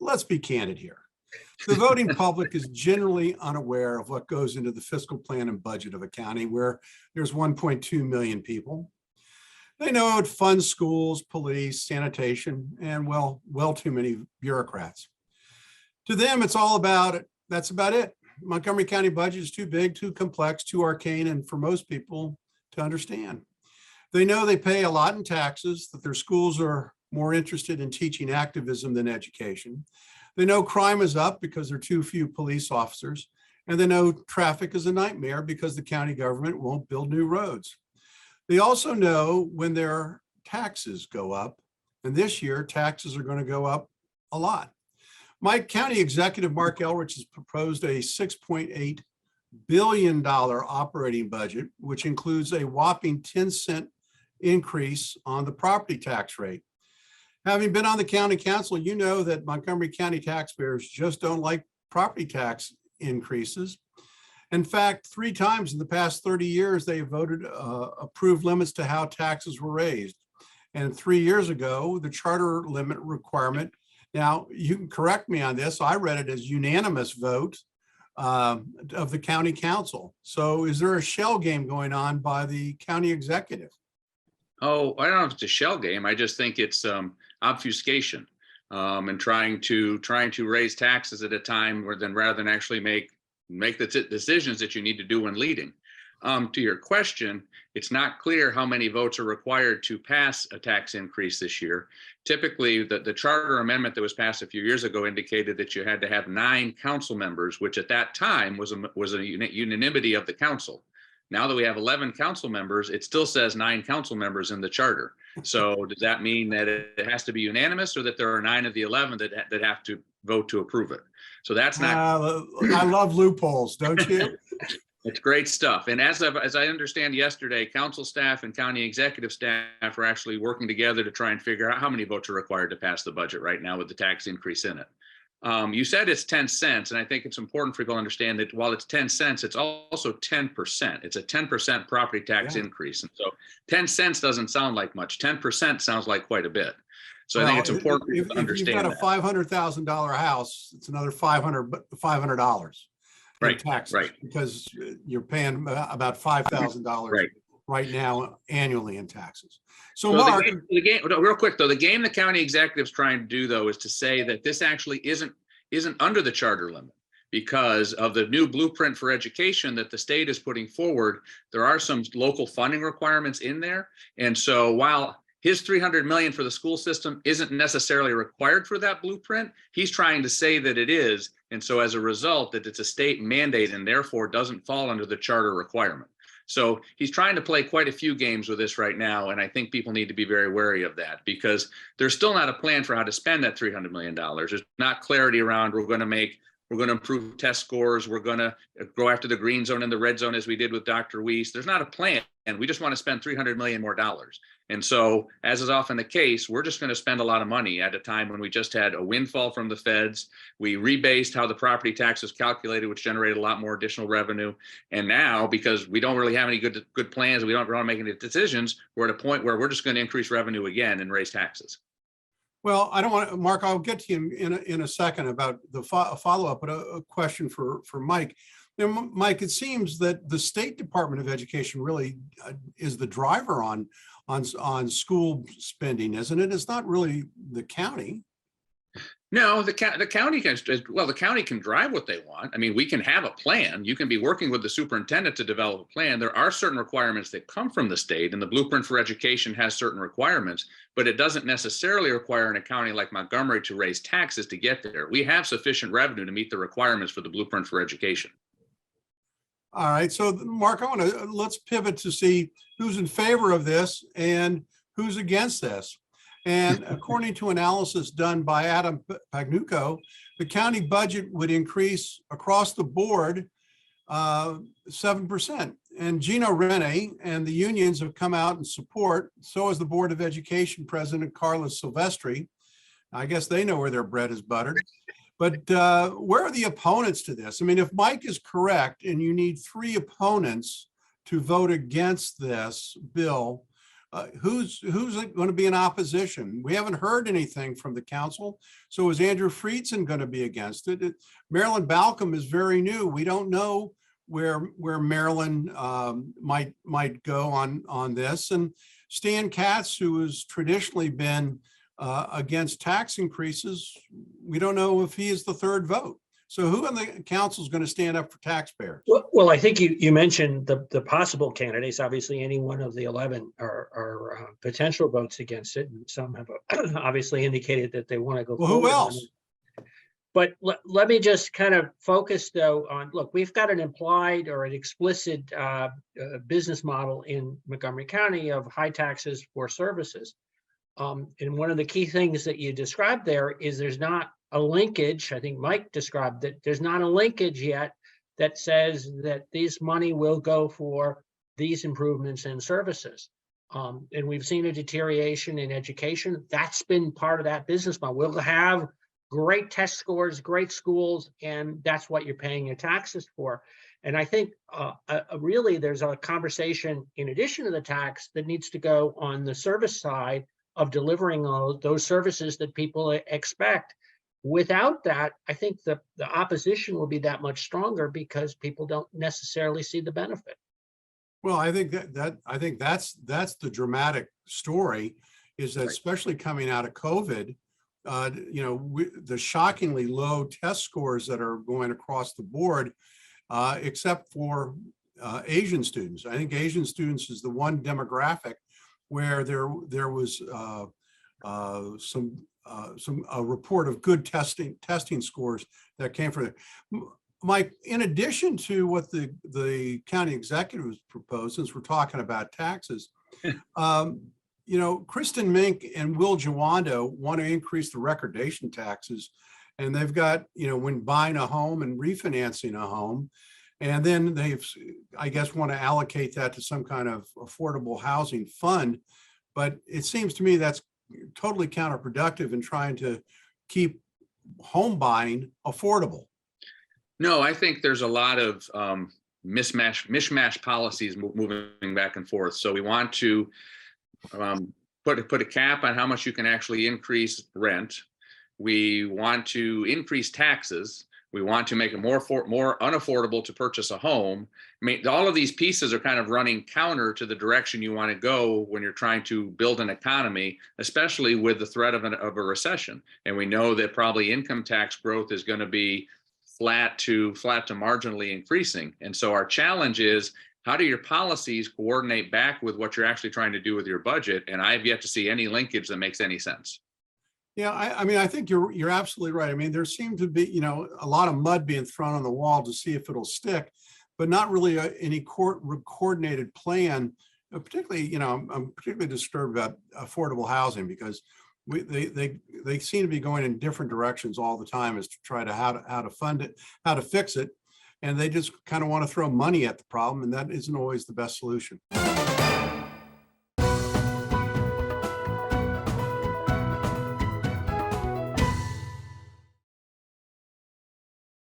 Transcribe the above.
let's be candid here. The voting public is generally unaware of what goes into the fiscal plan and budget of a county where there's 1.2 million people. They know it funds schools, police, sanitation, and well too many bureaucrats. To them, it's all about it. That's about it. Montgomery County budget is too big, too complex, too arcane, and for most people to understand. They know they pay a lot in taxes, that their schools are more interested in teaching activism than education. They know crime is up because there are too few police officers, and they know traffic is a nightmare because the county government won't build new roads. They also know when their taxes go up, and this year taxes are going to go up a lot. My county executive, Mark Elrich, has proposed a $6.8 billion operating budget, which includes a whopping 10-cent increase on the property tax rate. Having been on the county council, you know that Montgomery County taxpayers just don't like property tax increases. In fact, 3 times in the past 30 years, they voted approved limits to how taxes were raised. And 3 years ago, the charter limit requirement, now you can correct me on this, I read it as unanimous vote of the county council. So is there a shell game going on by the county executive? Oh, I don't know if it's a shell game. I just think it's obfuscation and trying to raise taxes at a time rather than actually make the decisions that you need to do when leading. To your question, it's not clear how many votes are required to pass a tax increase this year. Typically, the charter amendment that was passed a few years ago indicated that you had to have 9 council members, which at that time was a unanimity of the council. Now that we have 11 council members, it still says 9 council members in the charter. So does that mean that it has to be unanimous, or that there are 9 of the 11 that have to vote to approve it? So that's not. I love loopholes, don't you? It's great stuff. And as I understand yesterday, council staff and county executive staff are actually working together to try and figure out how many votes are required to pass the budget right now with the tax increase in it. You said it's 10 cents, and I think it's important for people to understand that while it's 10 cents, it's also 10%. It's a 10% property tax increase. And so 10 cents doesn't sound like much. 10% sounds like quite a bit. So I think it's important to understand. If you've got a $500,000 house, it's another $500 in taxes, right. Because you're paying about $5,000 right now annually in taxes. So Mark, the game, real quick though, the game the county executive's trying to do though is to say that this actually isn't under the charter limit because of the new blueprint for education that the state is putting forward. There are some local funding requirements in there, and so while his $300 million for the school system isn't necessarily required for that blueprint, he's trying to say that it is, and so as a result that it's a state mandate and therefore doesn't fall under the charter requirement. So he's trying to play quite a few games with this right now, and I think people need to be very wary of that because there's still not a plan for how to spend that $300 million. There's not clarity around we're going to improve test scores, we're going to go after the green zone and the red zone as we did with Dr. Weiss. There's not a plan, and we just want to spend $300 million more dollars. And so, as is often the case, we're just going to spend a lot of money at a time when we just had a windfall from the feds. We rebased how the property tax was calculated, which generated a lot more additional revenue. And now, because we don't really have any good plans, we don't want to make any decisions, we're at a point where we're just going to increase revenue again and raise taxes. Well, I don't want to, Mark, I'll get to you in a second about the follow-up, but a question for Mike. You know, Mike, it seems that the State Department of Education really is the driver on school spending, isn't it? It's not really the county. No, the county the county can drive what they want. I mean, we can have a plan. You can be working with the superintendent to develop a plan. There are certain requirements that come from the state, and the Blueprint for Education has certain requirements, but it doesn't necessarily require in a county like Montgomery to raise taxes to get there. We have sufficient revenue to meet the requirements for the Blueprint for Education. All right, so Mark, let's pivot to see who's in favor of this and who's against this. And according to analysis done by Adam Pagnucco, the county budget would increase across the board 7%. And Gino Rene and the unions have come out in support. So has the Board of Education President Carlos Silvestri. I guess they know where their bread is buttered. But where are the opponents to this? I mean, if Mike is correct and you need 3 opponents to vote against this bill, Who's going to be in opposition? We haven't heard anything from the council. So is Andrew Friedson going to be against it? Marilyn Balcom is very new. We don't know where Marilyn might go on this. And Stan Katz, who has traditionally been against tax increases, we don't know if he is the third vote. So who in the council is going to stand up for taxpayers? Well, I think you mentioned the possible candidates. Obviously, any one of the 11 are potential votes against it. And some have obviously indicated that they want to go Well, forward who else? But let me just kind of focus, though, on, look, we've got an implied or an explicit business model in Montgomery County of high taxes for services. And one of the key things that you described there is there's not a linkage. I think Mike described that there's not a linkage yet that says that this money will go for these improvements in services. And we've seen a deterioration in education. That's been part of that business model. We'll have great test scores, great schools, and that's what you're paying your taxes for. And I think really there's a conversation in addition to the tax that needs to go on the service side of delivering those services that people expect. Without that, I think the opposition will be that much stronger because people don't necessarily see the benefit. Well, I think that's the dramatic story, is that especially coming out of COVID, the shockingly low test scores that are going across the board, except for Asian students. I think Asian students is the one demographic where there was a report of good testing scores that came from there. Mike, in addition to what the county executives proposed, since we're talking about taxes, Kristen Mink and Will Jawando want to increase the recordation taxes, and they've got, when buying a home and refinancing a home, and then they've, I guess, want to allocate that to some kind of affordable housing fund. But it seems to me that's totally counterproductive in trying to keep home buying affordable. No, I think there's a lot of mishmash policies moving back and forth. So we want to put a cap on how much you can actually increase rent. We want to increase taxes. We want to make it more unaffordable to purchase a home. I mean, all of these pieces are kind of running counter to the direction you want to go when you're trying to build an economy, especially with the threat of a recession. And we know that probably income tax growth is going to be flat to marginally increasing. And so our challenge is, how do your policies coordinate back with what you're actually trying to do with your budget? And I've yet to see any linkage that makes any sense. Yeah, I mean, I think you're absolutely right. I mean, there seemed to be, a lot of mud being thrown on the wall to see if it'll stick, but not really any coordinated plan. Particularly, I'm particularly disturbed about affordable housing, because they seem to be going in different directions all the time as to try to how to fund it, how to fix it, and they just kind of want to throw money at the problem, and that isn't always the best solution.